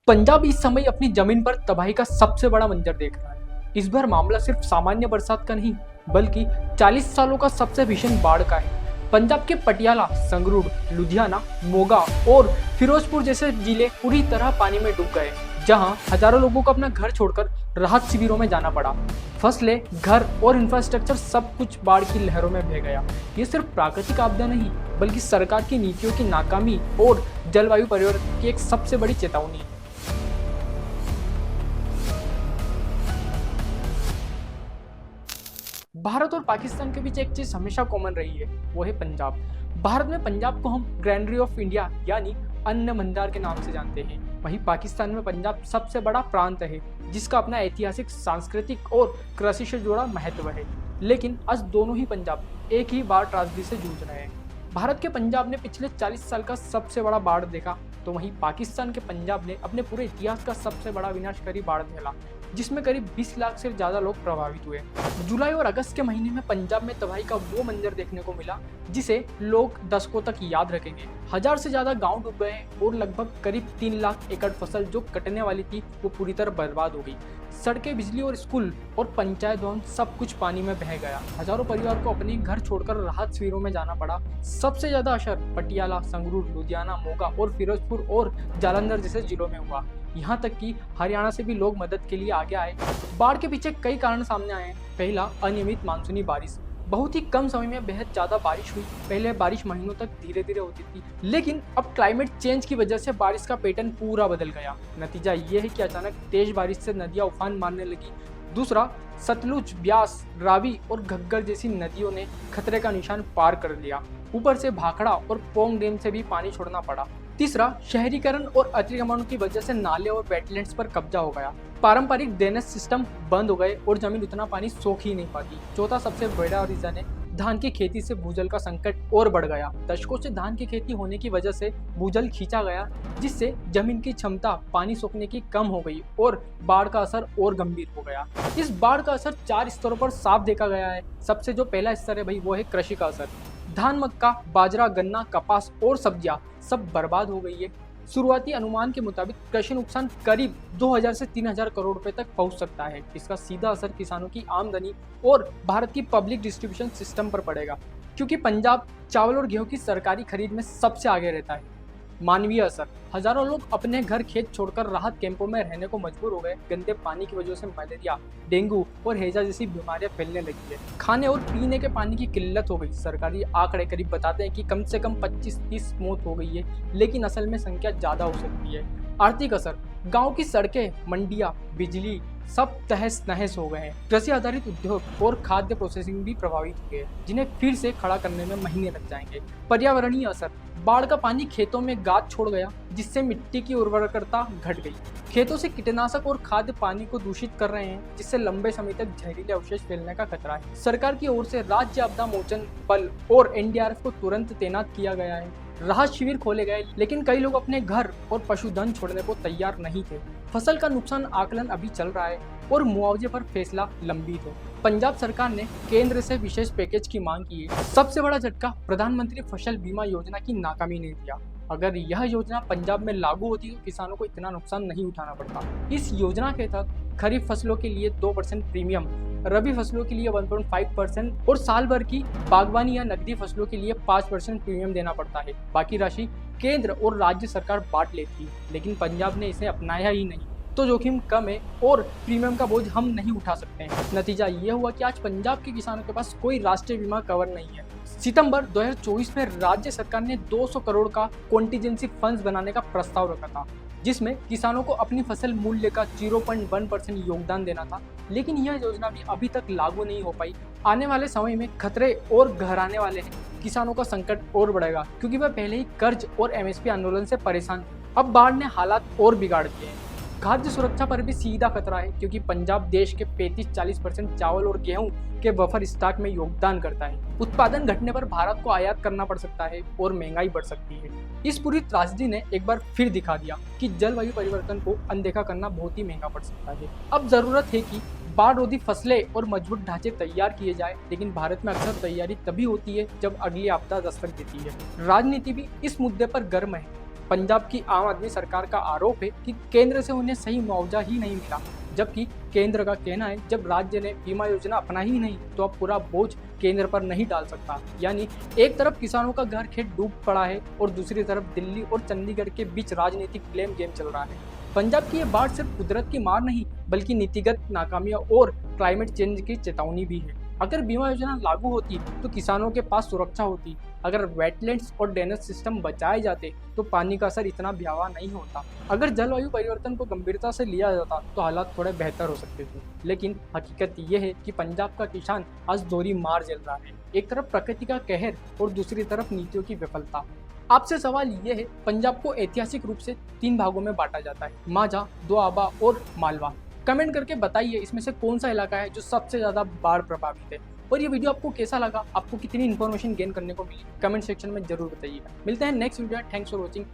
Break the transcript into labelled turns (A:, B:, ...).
A: पंजाब इस समय अपनी जमीन पर तबाही का सबसे बड़ा मंजर देख रहा है। इस बार मामला सिर्फ सामान्य बरसात का नहीं, बल्कि 40 सालों का सबसे भीषण बाढ़ का है। पंजाब के पटियाला, संगरूर, लुधियाना, मोगा और फिरोजपुर जैसे जिले पूरी तरह पानी में डूब गए, जहां हजारों लोगों को अपना घर छोड़कर राहत शिविरों में जाना पड़ा। फसलें, घर और इंफ्रास्ट्रक्चर सब कुछ बाढ़ की लहरों में बह गया। ये सिर्फ प्राकृतिक आपदा नहीं, बल्कि सरकार की नीतियों की नाकामी और जलवायु परिवर्तन की एक सबसे बड़ी चेतावनी है। भारत और पाकिस्तान के बीच एक चीज हमेशा कॉमन रही है, वो है पंजाब। भारत में पंजाब को हम ग्रैंडरी ऑफ इंडिया यानी अन्न भंडार के नाम से जानते हैं। वहीं पाकिस्तान में पंजाब सबसे बड़ा प्रांत है, जिसका अपना ऐतिहासिक, सांस्कृतिक और कृषि से जुड़ा महत्व है। लेकिन आज दोनों ही पंजाब एक ही बाढ़ त्रासदी से जूझ रहे हैं। भारत के पंजाब ने पिछले 40 साल का सबसे बड़ा बाढ़ देखा, तो वहीं पाकिस्तान के पंजाब ने अपने पूरे इतिहास का सबसे बड़ा विनाशकारी बाढ़ झेला, जिसमें करीब 20 लाख से ज्यादा लोग प्रभावित हुए। जुलाई और अगस्त के महीने में पंजाब में तबाही का वो मंजर देखने को मिला जिसे लोग दशकों तक याद रखेंगे। 1000 से ज्यादा गांव डूब गए और लगभग करीब 3 लाख एकड़ फसल जो कटने वाली थी वो पूरी तरह बर्बाद हो गई। सड़कें, बिजली और स्कूल और पंचायत भवन सब कुछ पानी में बह गया। हजारों परिवार को अपने घर छोड़कर राहत शिविरों में जाना पड़ा। सबसे ज्यादा असर पटियाला, संगरूर, लुधियाना, मोगा और फिरोजपुर और जालंधर जैसे जिलों में हुआ। यहाँ तक कि हरियाणा से भी लोग मदद के लिए आगे आए। बाढ़ के पीछे कई कारण सामने आए हैं। पहला, अनियमित मानसूनी बारिश। बहुत ही कम समय में बेहद ज्यादा बारिश हुई। पहले बारिश महीनों तक धीरे धीरे होती थी, लेकिन अब क्लाइमेट चेंज की वजह से बारिश का पैटर्न पूरा बदल गया। नतीजा ये है कि अचानक तेज बारिश से नदियां उफान मारने लगी। दूसरा, सतलुज, ब्यास, रावी और घग्गर जैसी नदियों ने खतरे का निशान पार कर लिया। ऊपर से भाखड़ा और पोंग डैम से भी पानी छोड़ना पड़ा। तीसरा, शहरीकरण और अतिक्रमण की वजह से नाले और वेटलैंड्स पर कब्जा हो गया। पारंपरिक ड्रेनेज सिस्टम बंद हो गए और जमीन उतना पानी सोख ही नहीं पाती। चौथा सबसे बड़ा रीजन है धान की खेती से भूजल का संकट और बढ़ गया। दशकों से धान की खेती होने की वजह से भूजल खींचा गया, जिससे जमीन की क्षमता पानी सोखने की कम हो गई और बाढ़ का असर और गंभीर हो गया। इस बाढ़ का असर 4 स्तरों पर साफ देखा गया है। सबसे जो पहला स्तर है भाई, वो है कृषि का असर। धान, मक्का, बाजरा, गन्ना, कपास और सब्जियां सब बर्बाद हो गई है। शुरुआती अनुमान के मुताबिक कृषि नुकसान करीब 2000 से 3000 करोड़ रुपए तक पहुंच सकता है। इसका सीधा असर किसानों की आमदनी और भारत की पब्लिक डिस्ट्रीब्यूशन सिस्टम पर पड़ेगा, क्योंकि पंजाब चावल और गेहूं की सरकारी खरीद में सबसे आगे रहता है। मानवीय असर, हजारों लोग अपने घर खेत छोड़कर राहत कैंपों में रहने को मजबूर हो गए। गंदे पानी की वजह से मलेरिया, डेंगू और हैजा जैसी बीमारियां फैलने लगी है। खाने और पीने के पानी की किल्लत हो गई। सरकारी आंकड़े करीब बताते हैं कि कम से कम 25-30 मौत हो गई है, लेकिन असल में संख्या ज्यादा हो सकती है। आर्थिक असर, गांव की सड़कें, मंडियां, बिजली सब तहस नहस हो गए हैं। कृषि आधारित उद्योग और खाद्य प्रोसेसिंग भी प्रभावित हुए हैं, जिन्हें फिर से खड़ा करने में महीने लग जाएंगे। पर्यावरणीय असर, बाढ़ का पानी खेतों में गाद छोड़ गया, जिससे मिट्टी की उर्वरकता घट गई। खेतों से कीटनाशक और खाद्य पानी को दूषित कर रहे हैं, जिससे लंबे समय तक जहरीले अवशेष फैलने का खतरा है। सरकार की ओर से राज्य आपदा मोचन बल और एनडीआरएफ को तुरंत तैनात किया गया है। राहत शिविर खोले गए, लेकिन कई लोग अपने घर और पशुधन छोड़ने को तैयार नहीं थे। फसल का नुकसान आकलन अभी चल रहा है और मुआवजे पर फैसला लंबित है। पंजाब सरकार ने केंद्र से विशेष पैकेज की मांग की है। सबसे बड़ा झटका प्रधानमंत्री फसल बीमा योजना की नाकामी ने दिया। अगर यह योजना पंजाब में लागू होती तो किसानों को इतना नुकसान नहीं उठाना पड़ता। इस योजना के तहत खरीफ फसलों के लिए 2% प्रीमियम, रबी फसलों के लिए 1.5% और साल भर की बागवानी या नकदी फसलों के लिए 5% प्रीमियम देना पड़ता है। बाकी राशि केंद्र और राज्य सरकार बांट लेती है, लेकिन पंजाब ने इसे अपनाया ही नहीं। तो जोखिम कम है और प्रीमियम का बोझ हम नहीं उठा सकते हैं। नतीजा ये हुआ कि आज पंजाब के किसानों के पास कोई राष्ट्रीय बीमा कवर नहीं है। सितंबर 2024 में राज्य सरकार ने 200 करोड़ का कॉन्टीजेंसी फंड्स बनाने का प्रस्ताव रखा था, जिसमें किसानों को अपनी फसल मूल्य का 0.1% योगदान देना था, लेकिन यह योजना भी अभी तक लागू नहीं हो पाई। आने वाले समय में खतरे और गहराने वाले हैं। किसानों का संकट और बढ़ेगा, क्योंकि वह पहले ही कर्ज और एमएसपी आंदोलन से परेशान थे। अब बाढ़ ने हालात और बिगाड़ दिए हैं। खाद्य सुरक्षा पर भी सीधा खतरा है, क्योंकि पंजाब देश के 35-40% चावल और गेहूं के बफर स्टॉक में योगदान करता है। उत्पादन घटने पर भारत को आयात करना पड़ सकता है और महंगाई बढ़ सकती है। इस पूरी त्रासदी ने एक बार फिर दिखा दिया कि जलवायु परिवर्तन को अनदेखा करना बहुत ही महंगा पड़ सकता है। अब जरूरत है कि बाढ़ रोधी फसलें और मजबूत ढांचे तैयार किए जाए, लेकिन भारत में अक्सर तैयारी तभी होती है जब अगली आपदा दस्तक देती है। राजनीति भी इस मुद्दे पर गर्म है। पंजाब की आम आदमी सरकार का आरोप है कि केंद्र से उन्हें सही मुआवजा ही नहीं मिला, जबकि केंद्र का कहना है जब राज्य ने बीमा योजना अपना ही नहीं तो अब पूरा बोझ केंद्र पर नहीं डाल सकता। यानी एक तरफ किसानों का घर खेत डूब पड़ा है और दूसरी तरफ दिल्ली और चंडीगढ़ के बीच राजनीतिक ब्लेम गेम चल रहा है। पंजाब की ये बाढ़ सिर्फ कुदरत की मार नहीं बल्कि नीतिगत नाकामियां और क्लाइमेट चेंज की चेतावनी भी है। अगर बीमा योजना लागू होती तो किसानों के पास सुरक्षा होती, अगर वेटलैंड्स और ड्रेनेज सिस्टम बचाए जाते तो पानी का असर इतना भयावह नहीं होता, अगर जलवायु परिवर्तन को गंभीरता से लिया जाता तो हालात थोड़े बेहतर हो सकते थे। लेकिन हकीकत यह है कि पंजाब का किसान आज दोहरी मार झेल रहा है, एक तरफ प्रकृति का कहर और दूसरी तरफ नीतियों की विफलता। आपसे सवाल ये है, पंजाब को ऐतिहासिक रूप से 3 भागों में बांटा जाता है, माझा, दोआबा और मालवा। कमेंट करके बताइए इसमें से कौन सा इलाका है जो सबसे ज़्यादा बाढ़ प्रभावित है। और ये वीडियो आपको कैसा लगा, आपको कितनी इन्फॉर्मेशन गेन करने को मिली, कमेंट सेक्शन में जरूर बताइएगा। मिलते हैं next video. Thanks for watching.